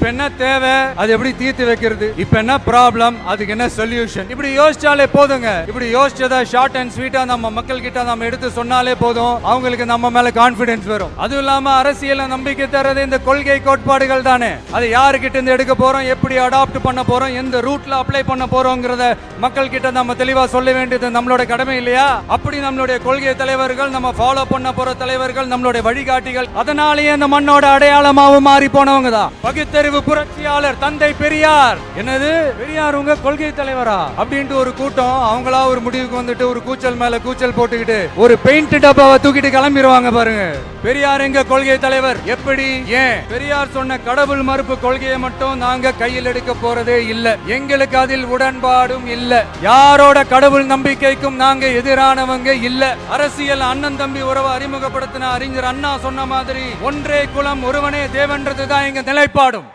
இப்ப என்ன தேவை, அது எப்படி தீர்த்து வைக்கிறது, இப்ப என்ன ப்ராப்ளம், அதுக்கு என்ன சொல்யூஷன், இப்படி யோசிச்சாலே போதுங்க. இப்படி யோசிச்சதா ஷார்ட் அண்ட் ஸ்வீட்டா நம்ம மக்கள் கிட்ட நம்ம எடுத்து சொன்னாலே போதும், அவங்களுக்கு நம்ம மேல கான்பிடன்ஸ் வரும். அதுவும் இல்லாம அரசியல நம்பிக்கை தரது இந்த கொள்கை கோட்பாடுகள் தானே. அது யாருக்கிட்ட இருந்து எடுக்க போறோம், எப்படி அடாப்ட் பண்ண போறோம், எந்த ரூட்ல அப்ளை பண்ண போறோம்ங்கறத மக்கள் கிட்ட நம்ம தெளிவா சொல்ல வேண்டியது நம்மளோட கடமை இல்லையா? அப்படி நம்மளுடைய கொள்கை தலைவர்கள், நம்ம ஃபாலோ பண்ண போற தலைவர்கள், நம்மளுடைய வழிகாட்டிகள், அதனாலேயே அந்த மண்ணோட அடையாளமாவும் மாறி போனவங்க தான் பகுத்தறிவு புரட்சியாளர் தந்தை பெரியார். என்னது பெரியார் உங்க கொள்கை தலைவரா அப்படின்ட்டு ஒரு கூட்டம் அவங்களா ஒரு முடிவுக்கு வந்துட்டு ஒரு கூச்சல் மேல கூச்சல் போட்டுக்கிட்டு ஒரு பெயிண்ட் டப்பாவை தூக்கிட்டு கிளம்பிடுவாங்க பாருங்க. பெரியார் எங்க கொள்கை தலைவர் எப்படி? ஏன் பெரியார் சொன்ன கடவுள் மறுப்பு கொள்கையை மட்டும் நாங்க கையில் எடுக்க போறதே இல்ல, எங்களுக்கு அதில் உடன்பாடும் இல்ல, யாரோட கடவுள் நம்பிக்கைக்கும் நாங்க எதிரானவங்க இல்ல. அரசியல் அண்ணன் தம்பி உறவை அறிமுகப்படுத்தின அறிஞர் அண்ணா சொன்ன மாதிரி ஒன்றே குலம் ஒருவனே தேவன்றதுதான் எங்க நிலைப்பாடும்.